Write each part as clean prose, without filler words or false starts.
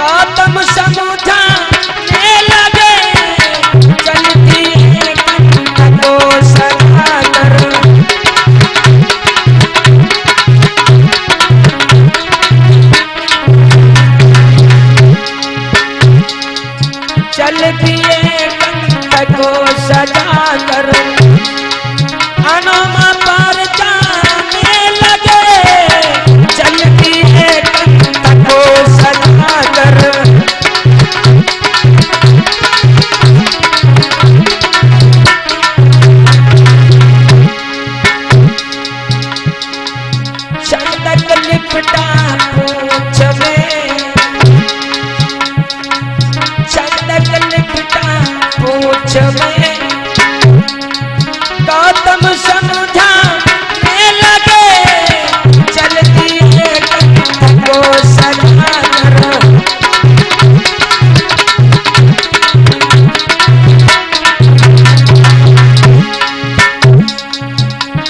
गौतम समझाने लगे चलती है कंठ को सजाकर। चलती है कंठ को सजाकर अनुमा पर जाने लगे चलती है कंठ को सजाकर। चंदक लिपटा पूंछ में चंदक लिपटा पूंछ में गौतम समझाने लगे चलती है कंठ को सजाकर।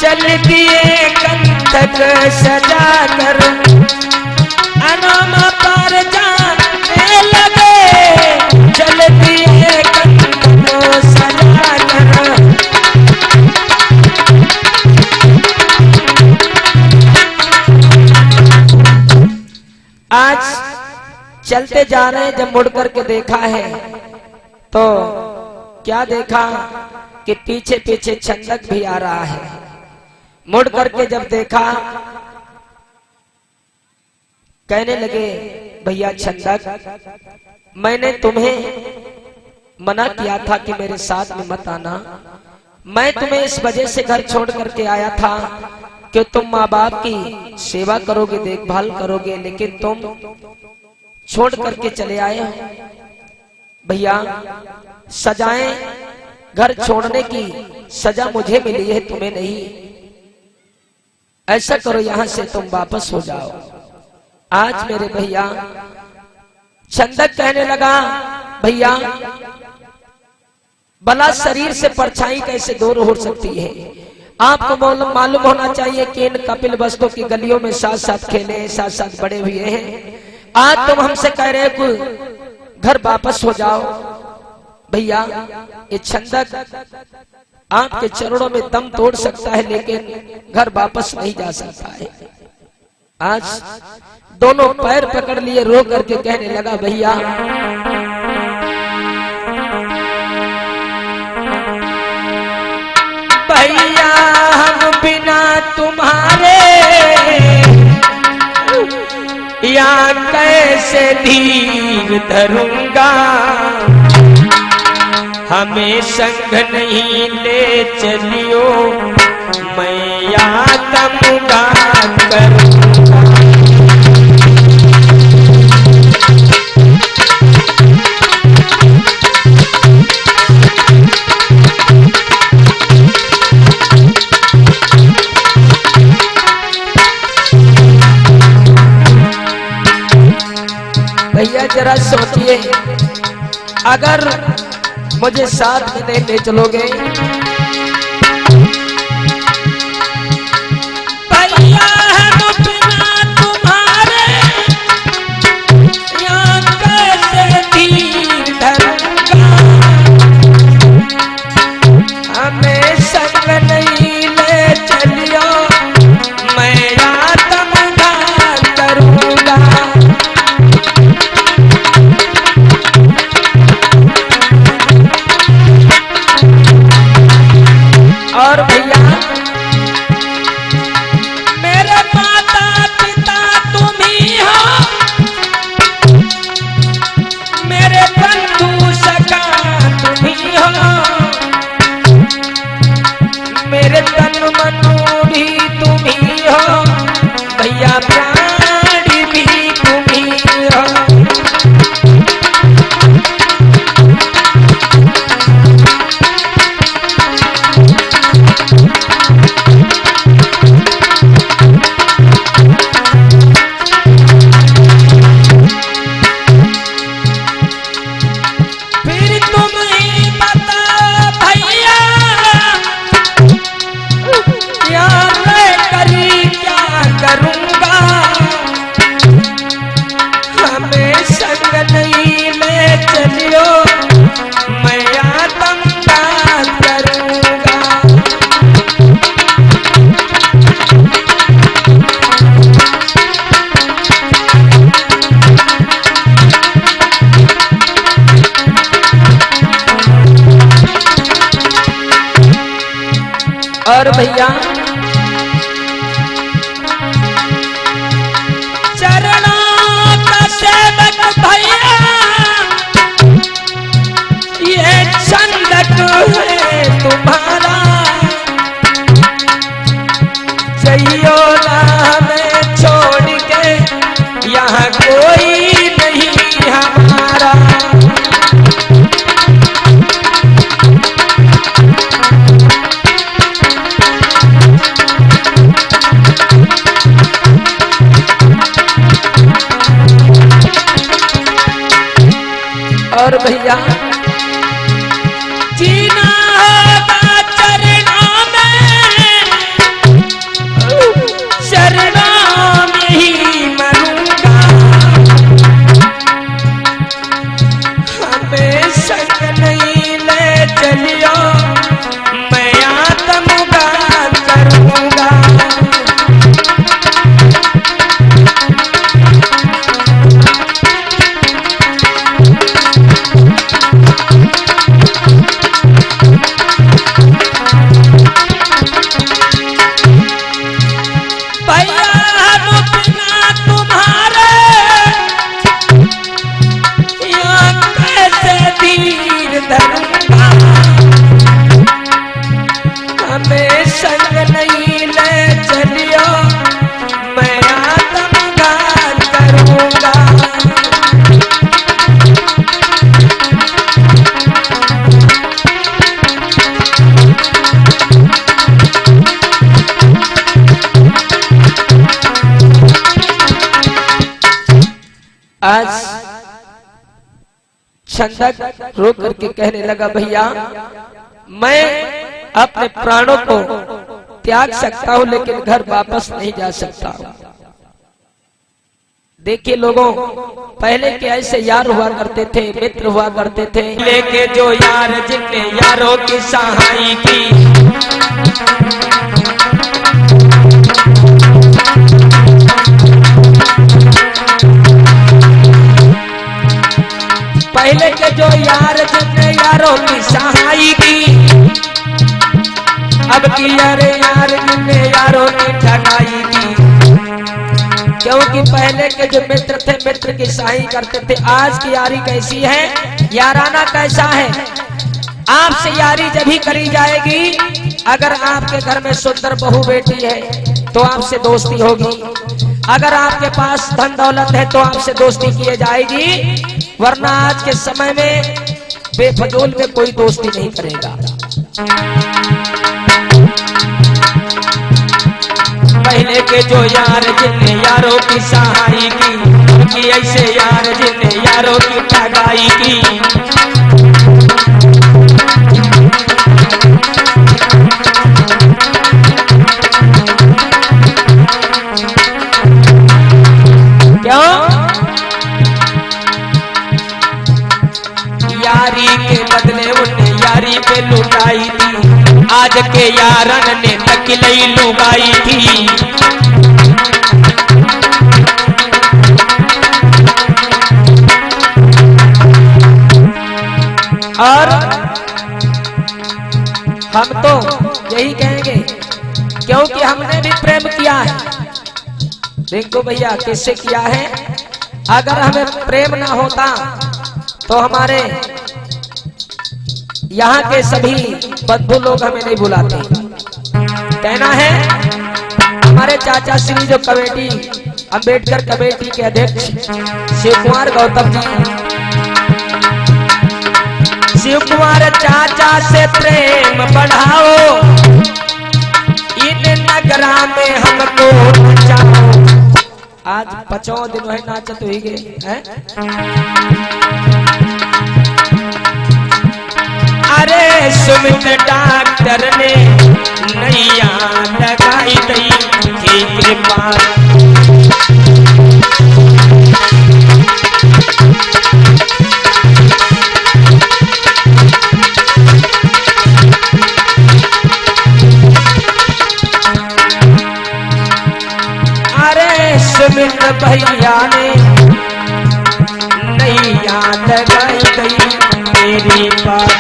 चलती है कंठ सजाकर अनुमा पर जाने लगे चलती है कंठ को सजाकर। आज चलते जा रहे हैं, जब मुड़ करके देखा है तो क्या देखा कि पीछे पीछे छंदक भी आ रहा है। मुड़ करके जब देखा कहने लगे भैया छंदक मैंने तुम्हें मना किया था कि मेरे साथ में मत आना। मैं तुम्हें इस वजह से घर छोड़ करके आया था कि तुम माँ बाप की सेवा करोगे, देखभाल करोगे, लेकिन तुम छोड़ करके चले आए हो। भैया सजाएं घर छोड़ने की सजा मुझे मिली है, तुम्हें नहीं। ऐसा करो यहां से तुम वापस हो जाओ। आज मेरे भैया छंदक कहने लगा भैया भला शरीर से परछाई कैसे दूर हो सकती है। आपको मालूम होना चाहिए कि इन कपिल वस्तु की गलियों में साथ साथ खेले, साथ साथ बड़े हुए हैं। आज तुम हमसे कह रहे हो घर वापस हो जाओ। भैया ये छंदक आपके चरणों में दम तोड़ सकता है, लेकिन घर वापस नहीं जा सकता है। आज दोनों पैर पकड़ लिए, रो करके कहने लगा भैया भैया हम बिना तुम्हारे या कैसे धीर धरूंगा। हमें संग नहीं ले चलियो मैं आत्मगा करूंगा। भैया जरा सोचिए, अगर मुझे साथ में नहीं ले चलोगे भैया हम बिना तुम्हारे यहाँ कैसे धीर धरूंगा। हमें संग नहीं ले चलियो मैं आत्मदान करूंगा। और भैया चरणों का सेवक भैया ये चंदक है तुम्हारा, जइयो ना हमें छोड़ के यहाँ कोई नहीं हमारा। और भैया जीना होगा चरणों में, चरणों में ही मरूंगा, हमें संग नहीं ले चलियो मैं आत्मगान करूंगा। हमें संग नहीं ले चलियो मैं आत्मगान करूंगा। आज छंदक रो करके कहने लगा भैया मैं अपने प्राणों को त्याग सकता हूं लेकिन घर वापस नहीं जा सकता हूं। देखिए लोगों, पहले के ऐसे यार हुआ करते थे, मित्र हुआ करते थे, लेके जो यार जिनने यारों की सहाय की, पहले के जो यार जिनने यारों की सहाय की, अब की यारे यार जिनने यारों की ठगाई की। क्योंकि पहले के जो मित्र थे मित्र की सहाय करते थे। आज की यारी कैसी है, याराना कैसा है? आपसे यारी जब ही करी जाएगी अगर आपके घर में सुंदर बहू बेटी है तो आपसे दोस्ती होगी, अगर आपके पास धन दौलत है तो आपसे दोस्ती की जाएगी, वरना आज के समय में बेफजूल में कोई दोस्ती नहीं करेगा। पहले के जो यार जिनने यारों की सहाय की, ऐसे यार जिनने यारों की ठगाई की। क्यों? यारी के बदले उन्हें यारी पे लुटाई थी, आज के यारन ने नकली लुगाई थी। और हम तो यही कहेंगे क्योंकि हमने भी प्रेम किया है। रिंकू भैया किससे किया है? अगर हमें प्रेम ना होता तो हमारे यहाँ के सभी बंधु लोग हमें नहीं बुलाते। कहना है हमारे चाचा श्री जो कमेटी अंबेडकर कमेटी के अध्यक्ष शिव कुमार गौतम जी, शिव कुमार चाचा से प्रेम बढ़ाओ, इन नगरा में हमको बचाओ। आज 5 दिन है नाचत हुई गए हैं। अरे सुमित डॉक्टर ने नैया लगाई गई थी कृपा, अरे सुमित भैया ने नैया लगाई गई मेरी बात।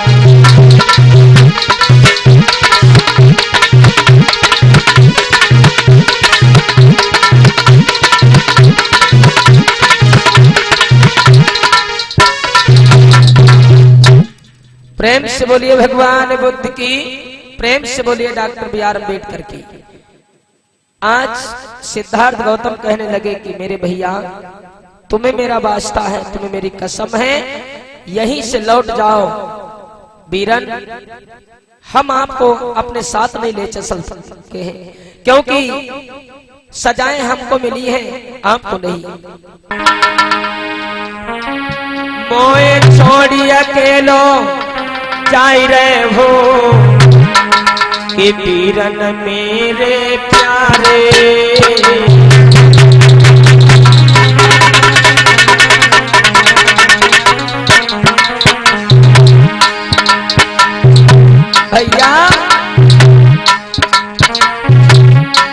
प्रेम से बोलिए भगवान बुद्ध की, प्रेम से बोलिए डॉक्टर बी आर अम्बेडकर की। आज सिद्धार्थ गौतम कहने लगे कि मेरे भैया तुम्हें मेरा वास्ता है, तुम्हें मेरी कसम है, यहीं से लौट जाओ बीरन, हम आपको अपने साथ नहीं ले चल सकते हैं, क्योंकि सजाएं हमको मिली है, आपको नहीं। मोए छोड़ी अकेलो जाई रहे हो कि बीरन मेरे प्यारे, भैया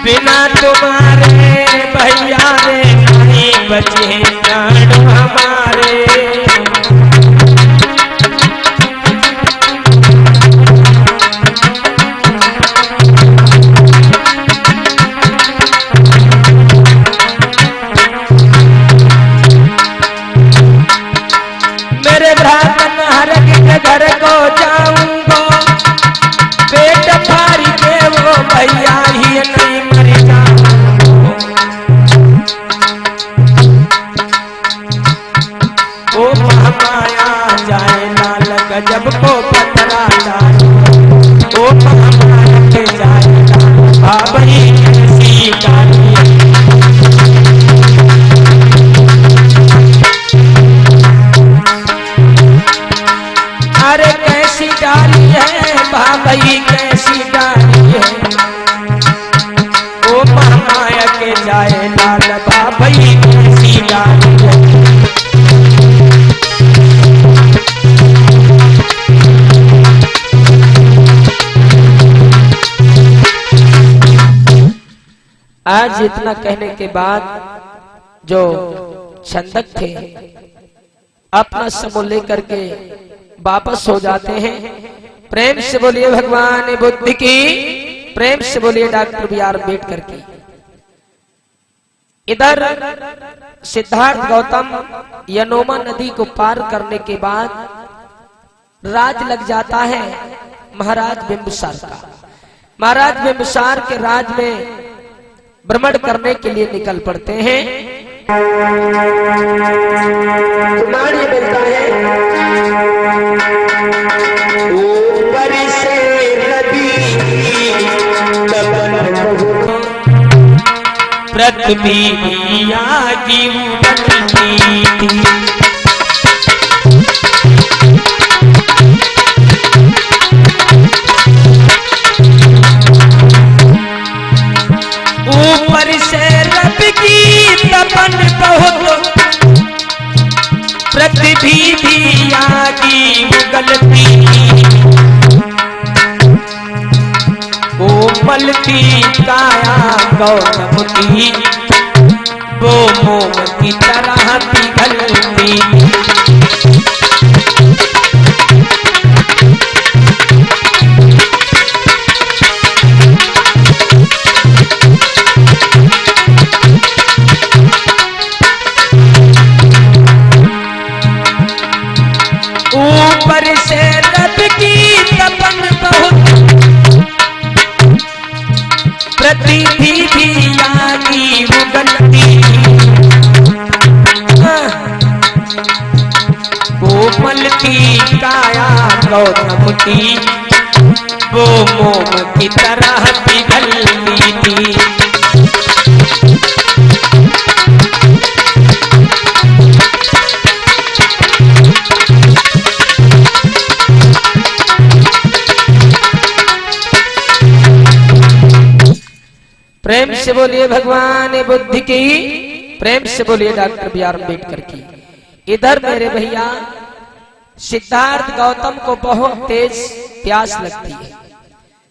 बिना तुम्हारे भैया रे नहीं बचे प्राण हमारे। मेरे भ्राता नहरक के घर को जाऊंगा, पेट फाड़ी के वो भैया ही नहीं मर जाऊंगा। ओ महामाया जाए लाल गजब को पतरा डालो, ओ महामाया के जाए लाल बाबरी कैसी डाली। अरे कैसी डाली है भाई, कैसी डाली है, ओ महामाया के जाए लाल बाबई कैसी डाली है। आज इतना कहने के बाद जो छंदक थे अपना समूह लेकर के वापस हो जाते हैं। प्रेम से बोलिए भगवान बुद्ध की, प्रेम से बोलिए डॉक्टर बी आर अम्बेडकर की। इधर सिद्धार्थ गौतम यनोमा नदी को पार करने के बाद राज लग जाता है महाराज बिंबिसार का। महाराज बिंबिसार के राज में भ्रमण करने के लिए निकल पड़ते हैं। मिलता है ऊपर से नदी पृथ्वी आगी बनती थी, ऊपर से रब की तपन बहुत, पृथ्वी भी आगी उगलती, कोमलती काया गौतम की वो मोम की तरह पिघलती। ऊपर से रब की तपन बहुत, पृथ्वी भी आगी उगलती, कोमलती काया गौतम की वो मोम की तरह पिघलती थी। प्रेम से बोलिए भगवान बुद्ध की, प्रेम से बोलिए डॉक्टर बी आर अम्बेडकर की। इधर मेरे भैया सिद्धार्थ गौतम को बहुत तेज प्यास लगती है।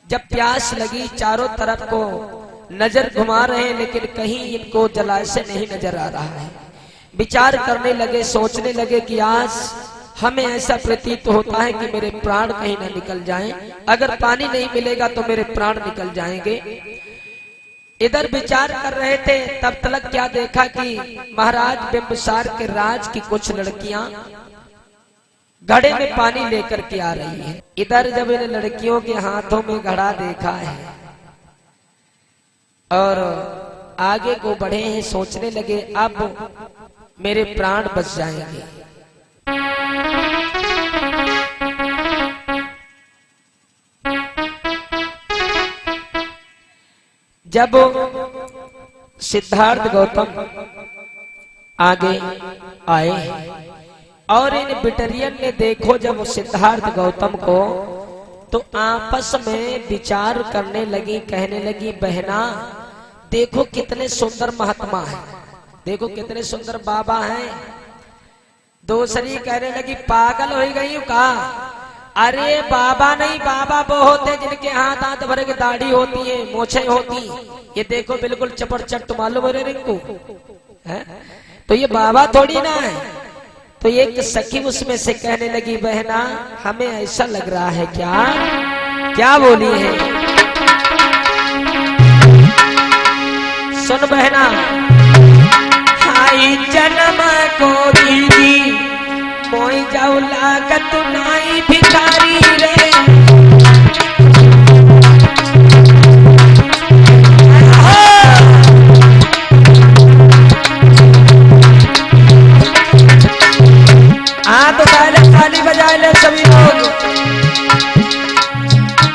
जब प्यास लगी चारों तरफ को नजर घुमा रहे हैं, लेकिन कहीं इनको जलाशय नहीं नजर आ रहा है। विचार करने लगे, सोचने लगे कि आज हमें ऐसा प्रतीत होता है कि मेरे प्राण कहीं ना निकल जाएं, अगर पानी नहीं मिलेगा तो मेरे प्राण निकल जाएंगे। इधर विचार कर रहे थे, तब तक क्या देखा कि महाराज बिंबिसार के राज की कुछ लड़कियां घड़े में पानी लेकर के आ रही है। इधर जब इन लड़कियों के हाथों में घड़ा देखा है और आगे को बढ़े हैं, सोचने लगे अब मेरे प्राण बच जाएंगे। जब सिद्धार्थ गौतम आगे आए और इन बिटरियन ने देखो जब सिद्धार्थ गौतम को, तो आपस में विचार करने लगी, कहने लगी बहना देखो कितने सुंदर महात्मा है, देखो कितने सुंदर बाबा हैं। दूसरी कहने लगी पागल हो गई हूं का? अरे बाबा नहीं, बाबा वो होते जिनके हाथ भर के दाढ़ी होती है, मोछे होती, ये देखो बिल्कुल चपड़चट, मालूम हो रहे रिंकू है? तो ये बाबा थोड़ी ना है। तो एक सखी उसमें से कहने लगी बहना हमें ऐसा लग रहा है। क्या क्या बोली है? सुन बहना, हाई जन्म को दीदी मोई जाऊ लागत नाई भिखारी रे। तो पहले ताली बजाए ले सभी लोग।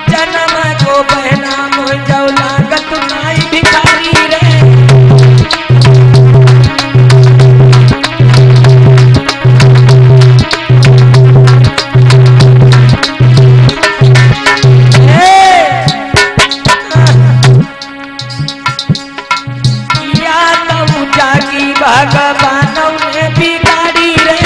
जन्म को बहना मोई जाऊ लागत नाई भिखारी रे। भगवान ने बिगाड़ी रे।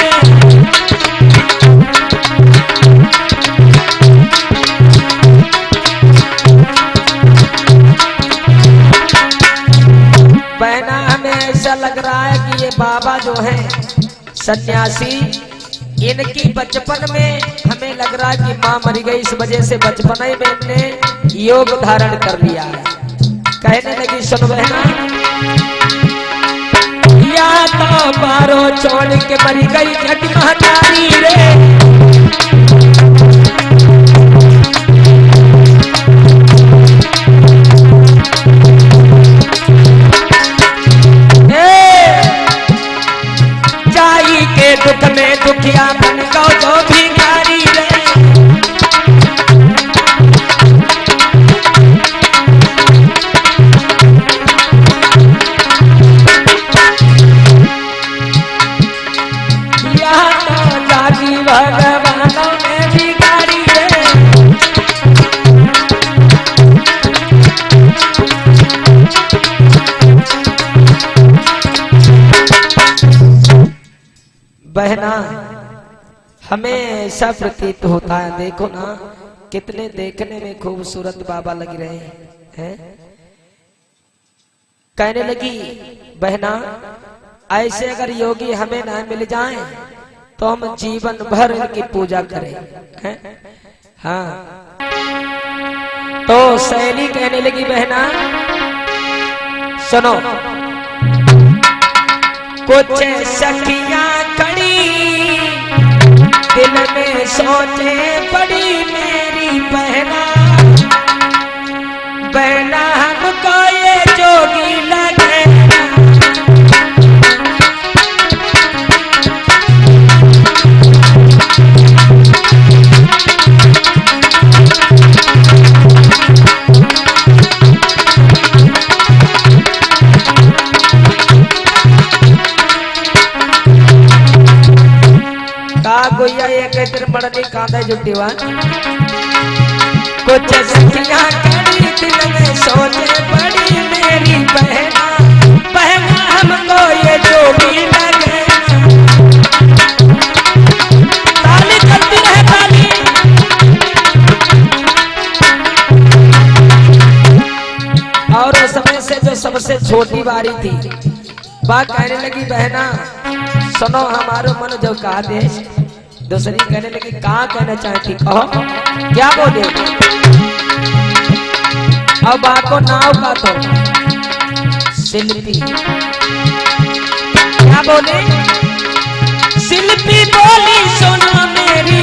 बहना हमें ऐसा लग रहा है कि ये बाबा जो है सन्यासी, इनकी बचपन में हमें लग रहा है कि माँ मर गई, इस वजह से बचपन में इनने योग धारण कर लिया है। कहने लगी सुन बहना, या तो पारो छोड़ के मरी गई जग महतारी रे। जाई के दुख में दुखिया बन गो तो भिखारी रे। भगवानों ने बिगाड़ी रे। बहना हमें ऐसा प्रतीत होता है, देखो ना कितने देखने में खूबसूरत बाबा लग रहे हैं। कहने लगी बहना ऐसे अगर योगी हमें ना मिल जाएं तो हम जीवन भर इनकी पूजा करें हैं? हाँ। तो सहेली कहने लगी बहना सुनो, कुछ सखियां खड़ी दिल में सोचे पड़ी मेरी बहना, बहना हमको ये जोगी लगे। गोया एक इधर बड़नी कांदा जुटीवा, कुछ सखियां खड़ी दिल में सोचे पड़ी मेरी बहना, बहना हमको ये जोगी लगे। ताली चलती रहे ताली। और उस समय से जो सबसे छोटी बारी थी बात कहने लगी बहना सुनो हमारो मन जो कहा देश। दूसरी कहने लगी कहा कहना चाहती कहो, क्या बोले? अब आपको नाव का तो शिल्पी क्या बोले? शिल्पी बोली सुनो मेरी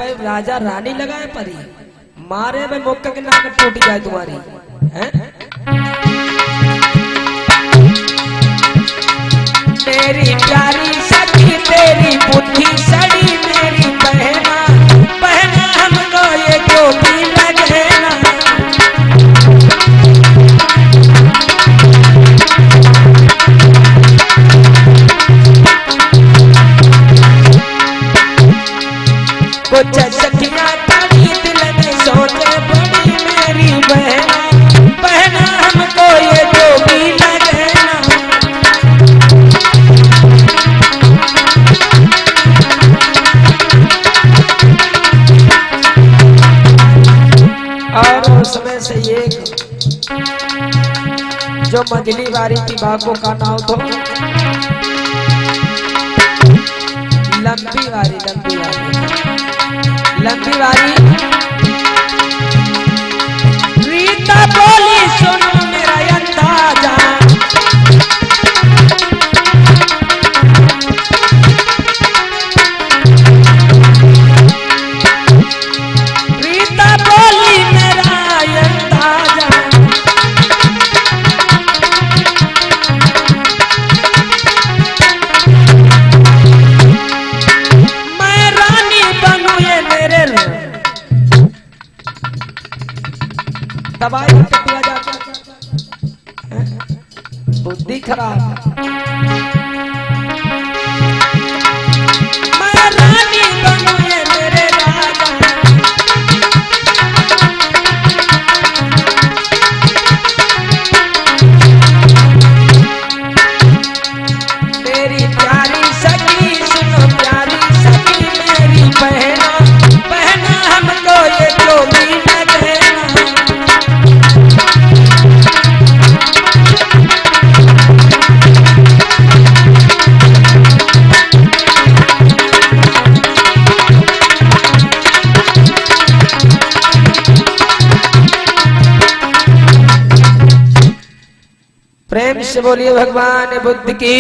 चाहे राजा रानी लगाए परी, मारे में मौका के नाक टूट जाए तुम्हारी है? मेरी प्यारी सखी तेरी बुद्धि सड़ी, मेरी बहना बहना हमको ये क्यों भी लगे ना। कुछ सखियां तारी दिल में सोचे बड़ी, मेरी बहना बहना हमको ये जो भी लगे ना। और उसमें से एक जो मझली वारी थी बागों का नाम तो लंबी वारी, लंबी वारी, लंबी वारी। रीता बोली सुनो मेरा अंदाजा, रीता बोली मेरा अंदाजा, मैं रानी बनूं ये मेरे दवाई पिया जाता, बुद्धि खराब। मैं रानी बनूं ये मेरे राजा, मेरी प्यारी सखी सुनो प्यारी सखी, मेरी बहना बहना हमको ये जो भी लगे ना। प्रेम से बोलिए भगवान बुद्ध की।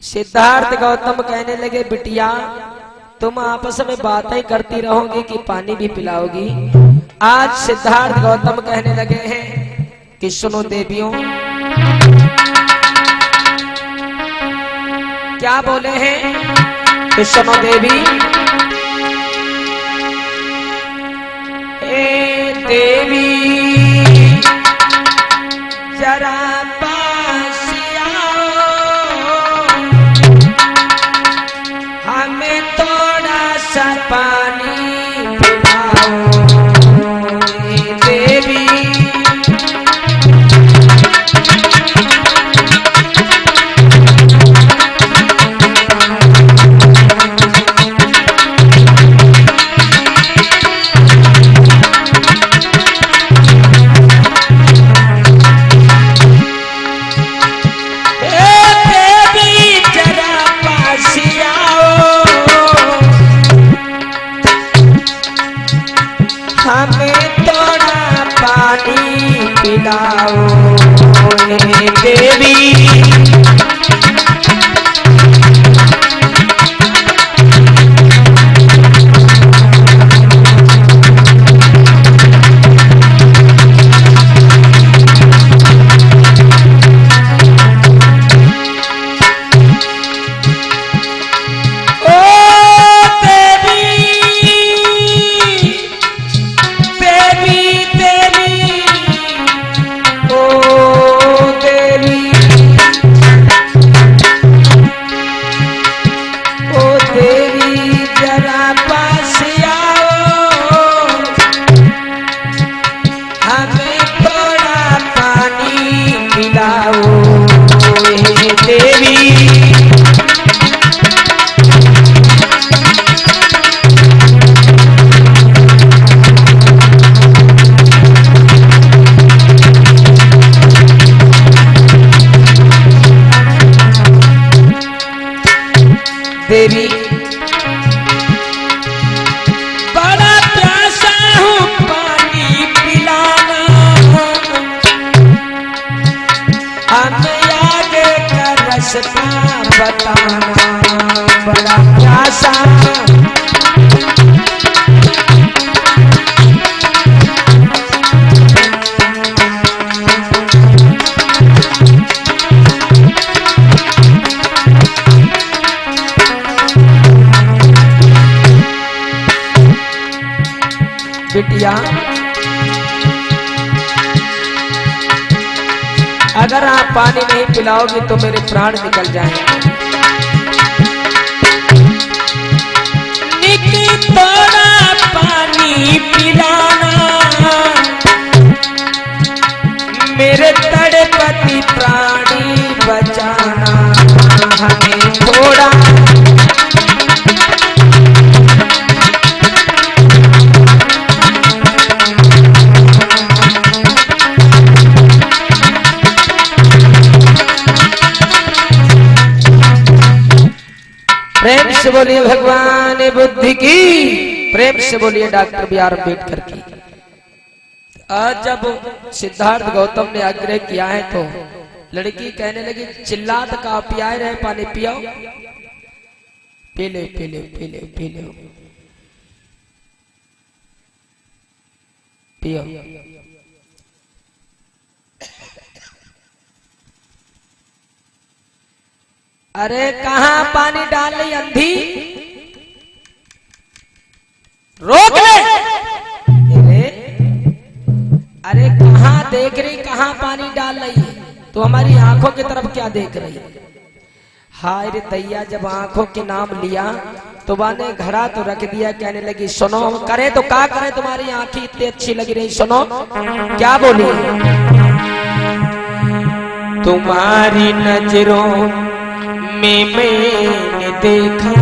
सिद्धार्थ गौतम कहने लगे बिटिया तुम आपस में बातें करती रहोगी कि पानी भी पिलाओगी। आज सिद्धार्थ गौतम कहने लगे हैं कि सुनो देवियों, क्या बोले हैं कि सुनो देवी, ए देवी जरा पास आओ, हमें थोड़ा सा पानी पिलाओ। देवी हमें थोड़ा पानी पिलाओ देवी। बिटिया, अगर आप पानी नहीं पिलाओगे तो मेरे प्राण निकल जाएंगे। थोड़ा पानी पिलाना, मेरे तड़पती प्राणी बचाना, हमें थोड़ा प्रेम से बोलिए भगवान बुद्धि की, प्रेम से बोलिए डॉक्टर बी आर अम्बेडकर की। आज जब सिद्धार्थ गौतम ने आग्रह किया है तो लड़की कहने लगी चिल्लात का पियाए रहे पानी पियाओ, पी ले पी ले पी ले पी ले पियो। अरे कहाँ पानी डाल रही अंधी, रोक ले। अरे कहाँ देख रही, कहाँ पानी डाल रही है, तो हमारी आंखों की तरफ क्या देख रही है। हाय रे दैया, जब आंखों के नाम लिया तो बाने घड़ा तो रख दिया, कहने लगी सुनो करे तो क्या करे, तुम्हारी आंखें इतनी अच्छी लगी रही, सुनो क्या बोली। तुम्हारी नजरों में मैंने देखा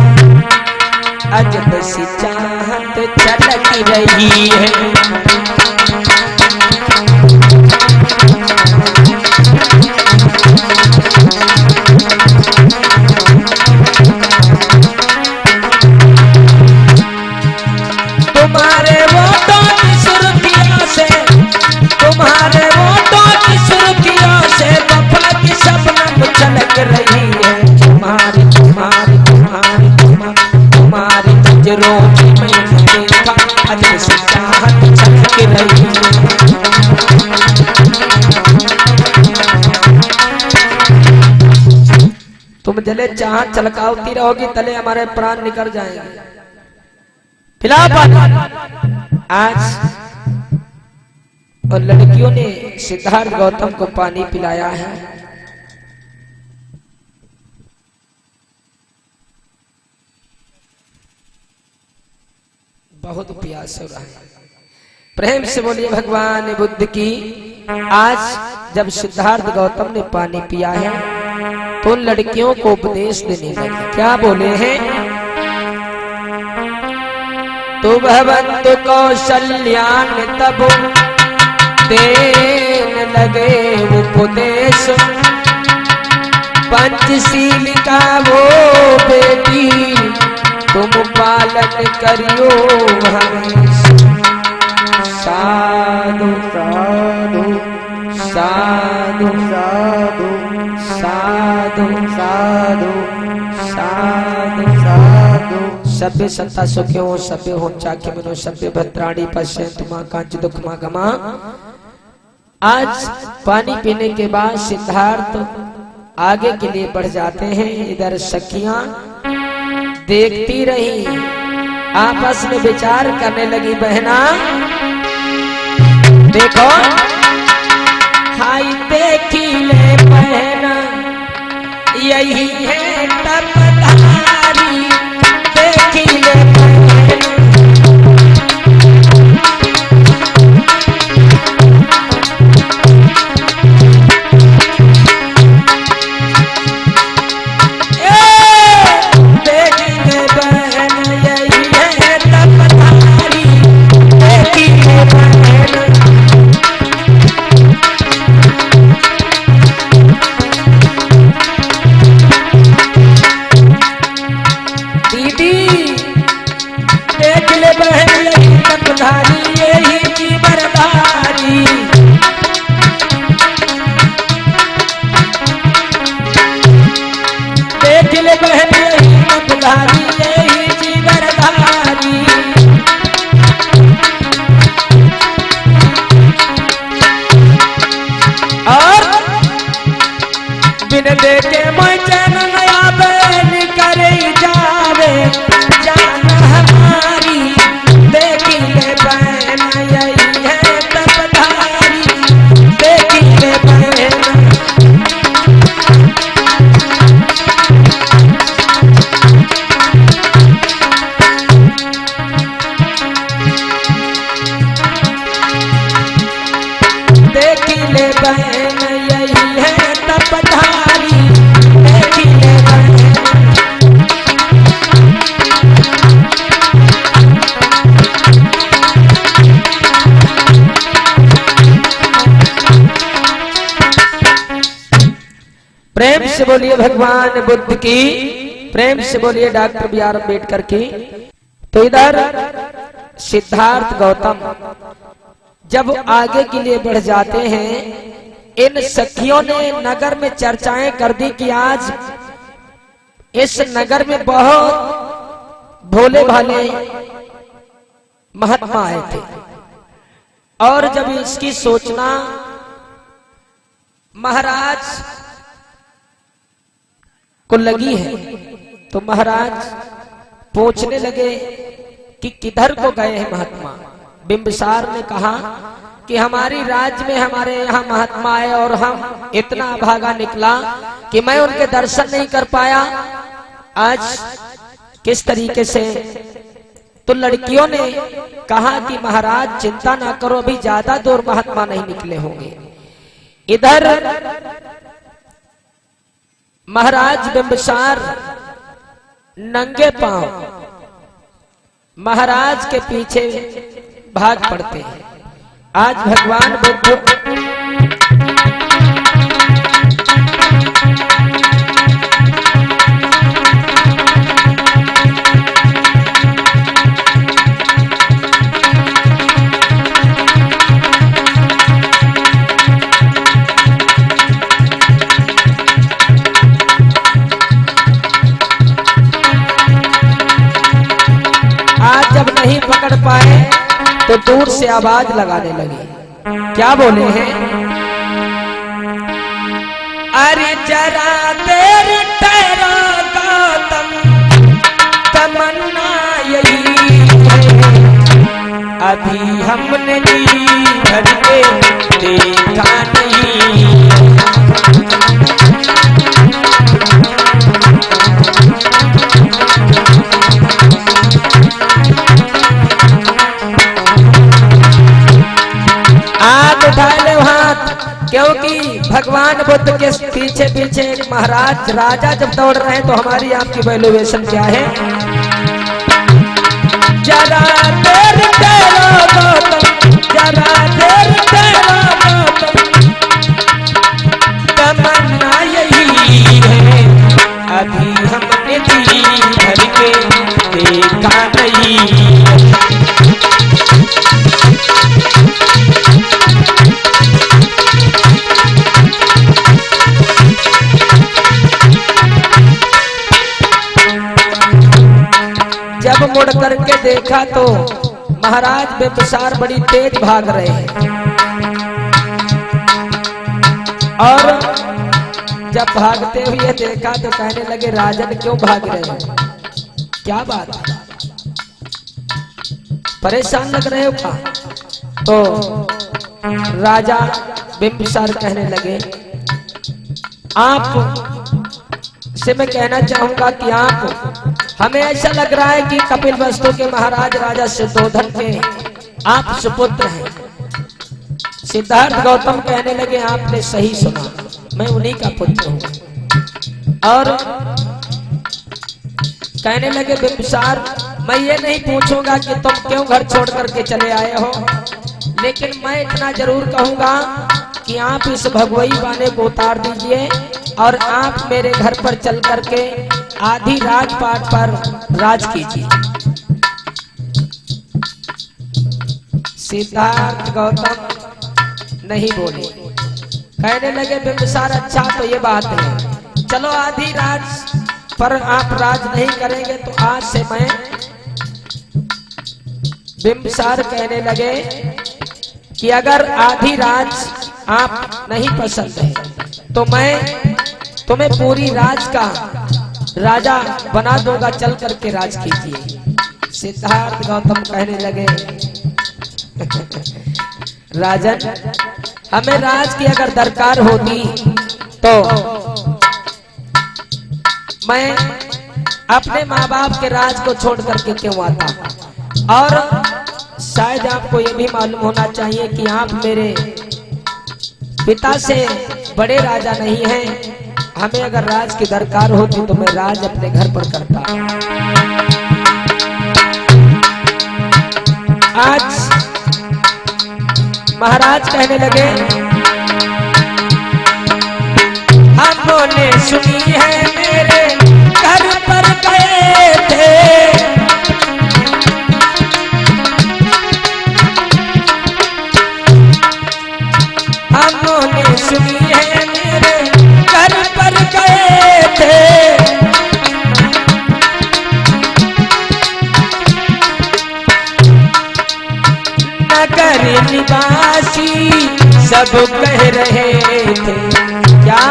अजब सी चाहत छलक रही है, तुम्हारे होठों की सुर्खियों से, तुम्हारे होठों की सुर्खियों से वफा की शबनम छलक रही है। तुम्हारी तुम्हारी तुम्हारी तुम्हारी नजरों में मैंने देखा अजब सी चाहत छलक रही है। तुम जले चाहत छलकावती रहोगी, तले हमारे प्राण निकल जाएंगे। पिला पानी। आज और लड़कियों ने सिद्धार्थ गौतम को पानी पिलाया है। बहुत प्यास हो रहा है, प्रेम से बोलिए भगवान बुद्ध की। आज जब सिद्धार्थ गौतम ने पानी पिया है तो उन लड़कियों को उपदेश देने लगे। क्या बोले हैं, तो भवन्तु कौशल्यान तब देन लगे उपदेश, पंचशील का वो बेटी तुम पालन करियो हमेशा। साधु साधु साधु साधु साधु साधु साधु सभ्य सत्ता सुखियो सभ्य हो चाख्य मनो सभ्य भद्राणी पश्यन्तु मां कांच दुख मां गमा। आज पानी पीने के बाद सिद्धार्थ आगे के लिए बढ़ जाते हैं। इधर सखियां देखती रही, आपस में विचार करने लगी। बहना देखो, हाय देखी ले बहना, यही है तपधारी, देखी ले बहना। से बोलिए भगवान बुद्ध की, प्रेम से बोलिए डॉक्टर बी.आर. अम्बेडकर की। तो इधर सिद्धार्थ गौतम जब आगे के लिए बढ़ जाते हैं, इन सखियों ने नगर में चर्चाएं कर दी कि आज इस नगर में बहुत भोले भाले महात्मा आए थे। और जब इसकी सूचना महाराज को लगी है तो महाराज पूछने लगे कि किधर को गए हैं महात्मा। बिंबिसार ने कहा कि हमारी राज्य में हमारे यहाँ महात्मा आए और हम इतना भागा निकला कि मैं उनके दर्शन नहीं कर पाया। आज किस तरीके से? तो लड़कियों ने कहा कि महाराज चिंता ना करो, अभी ज्यादा दूर महात्मा नहीं निकले होंगे। इधर महाराज बिंबिसार नंगे पांव महाराज के पीछे भाग पड़ते हैं। आज भगवान बुद्ध नहीं पकड़ पाए तो दूर से आवाज लगाने लगे। क्या बोले हैं? अरे जरा देर ठहरो गौतम, तमन्ना यही है, अभी हमने जी भर के देखा नहीं। उठा ले हाथ, क्योंकि भगवान बुद्ध के पीछे पीछे एक महाराज राजा जब दौड़ रहे हैं तो हमारी आपकी वैल्यूएशन क्या है? जरा देर ठहरो गौतम, जरा देर ठहरो गौतम, तमन्ना यही है, अभी हमने जी भर के देखा नहीं। जब मुड़ करके देखा तो महाराज बिंबिसार बड़ी तेज भाग रहे हैं। और जब भागते हुए देखा तो कहने लगे राजन क्यों भाग रहे हो? क्या बात है, परेशान लग रहे हो क्या? तो राजा बिंबिसार कहने लगे आप से मैं कहना चाहूंगा कि आप, हमें ऐसा लग रहा है कि कपिल वस्तु के महाराज राजा शुद्धोधन के आप सुपुत्र हैं। सिद्धार्थ गौतम कहने लगे आपने सही सुना, मैं उन्हीं का पुत्र हूं। और कहने लगे बिंबिसार मैं ये नहीं पूछूंगा कि तुम क्यों घर छोड़ करके चले आए हो, लेकिन मैं इतना जरूर कहूंगा कि आप इस भगवई बाने को उतार दीजिए और आप मेरे घर पर चल करके आधी राजपाट पर राज कीजिए। सिद्धार्थ गौतम नहीं बोले, कहने लगे बिंबिसार अच्छा तो ये बात है, चलो आधी राज पर आप राज नहीं करेंगे तो आज से मैं। बिंबिसार कहने लगे कि अगर आधी राज आप नहीं पसंद है तो मैं तुम्हें पूरी राज का राजा बना दूंगा, चल करके राज कीजिए। सिद्धार्थ गौतम कहने लगे राजन हमें राज की अगर दरकार होती तो मैं अपने माँ बाप के राज को छोड़ करके क्यों आता। और शायद आपको ये भी मालूम होना चाहिए कि आप मेरे पिता से बड़े राजा नहीं हैं। हमें अगर राज की दरकार होती तो मैं राज अपने घर पर करता। आज महाराज कहने लगे हम ने सुनी है मेरे घर पर गए थे। हमने सुनी है मेरे घर पर गए थे। नगर निवासी सब कह रहे थे क्या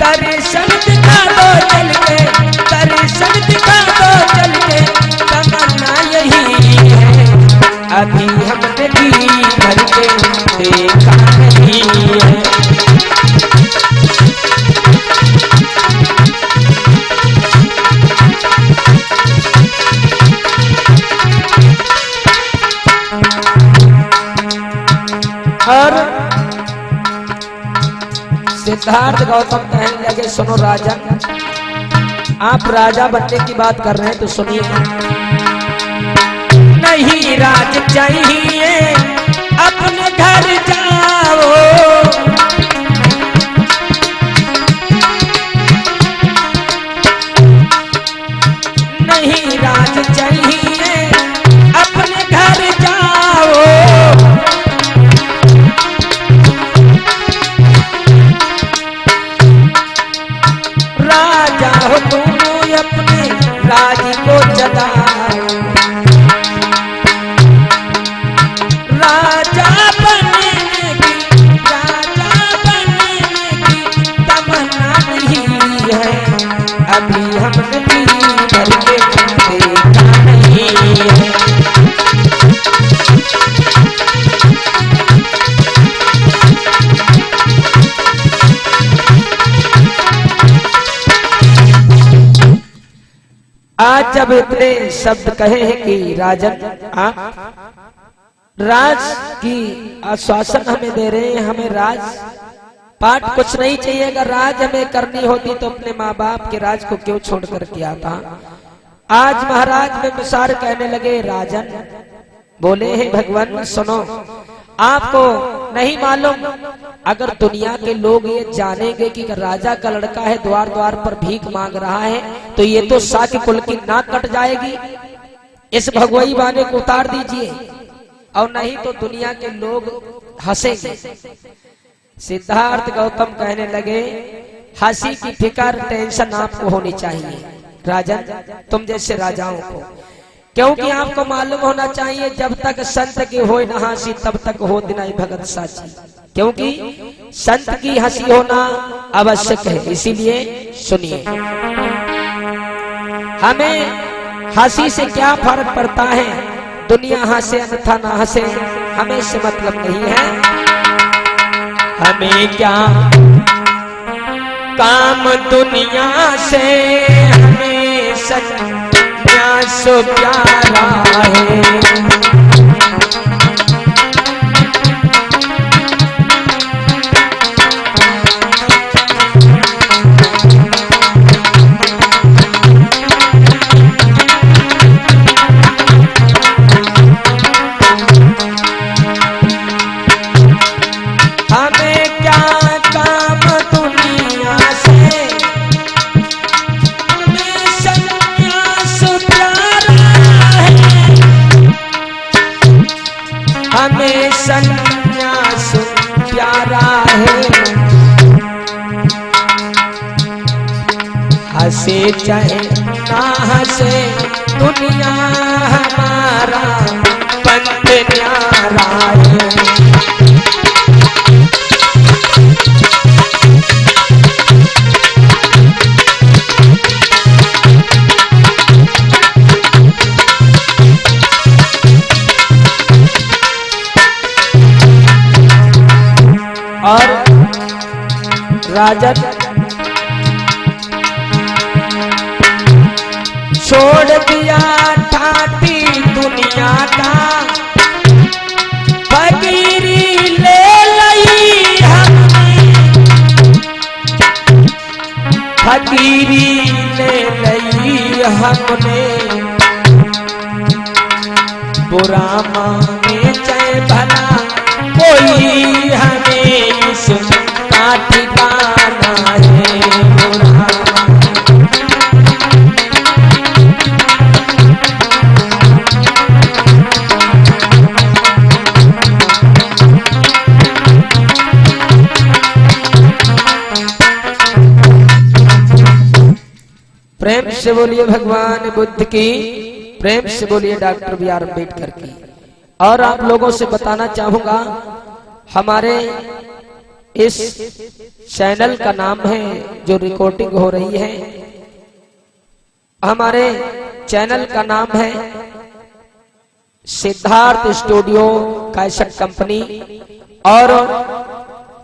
दर्शन दिखा दो चल के, दर्शन दिखा दो चल के, तमन्ना यही है अभी हमने जी भर के देखा नहीं है। और सिद्धार्थ गौतम कहने लगे सुनो राजन, आप राजा बनने की बात कर रहे हैं तो सुनिए। नहीं राज चाहिए अपने घर जाओ, नहीं राज चाहिए अपने घर जाओ। राजा हो तुम अपने राज को जलाओ, राजा बनने की तमन्ना नहीं है अभी हमने जी भर के देखा नहीं है। आज जब इतने शब्द कहे हैं कि राजन आप राज की आश्वासन हमें दे रहे हैं, हमें राज पाठ कुछ नहीं चाहिए, अगर राज हमें करनी होती तो अपने माँ बाप के राज को क्यों छोड़ कर किया था। आज महाराज में मिसार कहने लगे राजन बोले हैं भगवान सुनो, आपको नहीं मालूम अगर दुनिया के लोग ये जानेंगे कि राजा का लड़का है द्वार द्वार पर भीख मांग रहा है तो ये तो साके कुल की नाक कट जाएगी। इस भगवई बाने को उतार दीजिए और नहीं तो दुनिया के लोग हंसेंगे। सिद्धार्थ गौतम कहने लगे हंसी की फिक्र टेंशन आपको होनी चाहिए राजन, तुम जैसे राजाओं को, क्योंकि आपको मालूम होना चाहिए जब तक संत की होए न हंसी तब तक हो दिनाई भगत साची, क्योंकि संत की हंसी होना आवश्यक है। इसीलिए सुनिए, हमें हंसी से क्या फर्क पड़ता है, दुनिया हंसे अन्यथा ना हंसे हमें से मतलब नहीं है। हमें क्या काम दुनिया से, हमें सन्यास प्यारा है। हमें सन्यास प्यारा है, हंसे चाहे ना हंसे दुनिया हमारा पंथ न्यारा है। और राजन छोड़ दिया ठाठी दुनिया का, फकीरी ले लई हमने, फकीरी ले लई हमने, बुरा माने चाहे भला कोई हमें इसका ठिकाना है बुढ़ावा। प्रेम से बोलिए भगवान बुद्ध की, प्रेम से बोलिए डॉक्टर बी आर अम्बेडकर की। और आप लोगों से बताना चाहूंगा, हमारे इस चैनल का नाम है, जो रिकॉर्डिंग हो रही है, हमारे चैनल का नाम है सिद्धार्थ स्टूडियो कैसेट कंपनी, और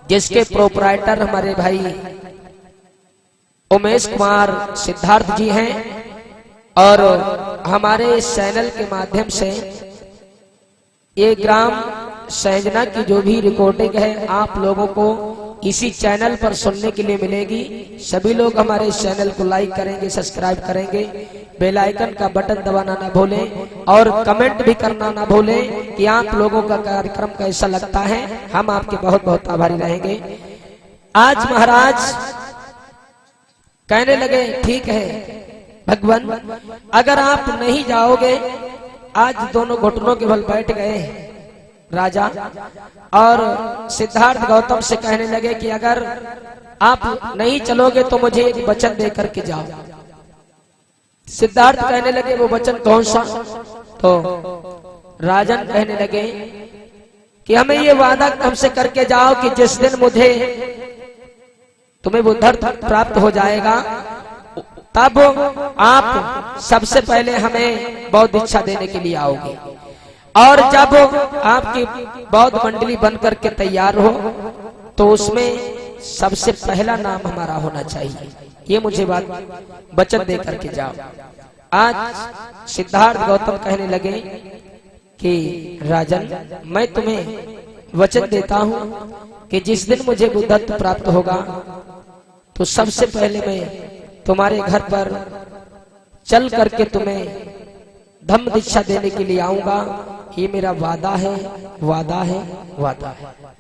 जिसके प्रोपराइटर हमारे भाई उमेश कुमार सिद्धार्थ जी हैं। और हमारे इस चैनल के माध्यम से ये ग्राम सहजना की जो भी रिकॉर्डिंग है आप लोगों को इसी चैनल पर सुनने के लिए मिलेगी। सभी लोग हमारे इस चैनल को लाइक करेंगे, सब्सक्राइब करेंगे, बेल आइकन का बटन दबाना ना भूलें और कमेंट भी करना ना भूलें कि आप लोगों का कार्यक्रम कैसा लगता है। हम आपके बहुत बहुत आभारी रहेंगे। आज महाराज कहने लगे, ठीक है भगवान, अगर आप नहीं जाओगे, आज दोनों घुटनों के बल बैठ गए राजा, और सिद्धार्थ गौतम से कहने लगे कि अगर आप नहीं चलोगे तो मुझे एक वचन दे करके जाओ। सिद्धार्थ कहने लगे, वो वचन कौन सा? तो राजन कहने लगे कि हमें ये वादा हमसे करके जाओ कि जिस दिन मुझे तुम्हें वो धर्म प्राप्त हो जाएगा, तब आप सबसे पहले हमें बौद्ध दीक्षा देने के लिए आओगे, और जब आपकी बौद्ध मंडली बनकर के तैयार हो तो उसमें सबसे पहला नाम हमारा होना चाहिए। ये मुझे बात वचन दे करके जाओ। आज सिद्धार्थ गौतम कहने लगे कि राजन, मैं तुम्हें वचन देता हूं कि जिस दिन मुझे बुद्धत्व प्राप्त होगा तो सबसे पहले मैं तुम्हारे घर पर चल करके तुम्हें धम्म दीक्षा देने के लिए आऊंगा। ये मेरा वादा है, वादा है, वादा है।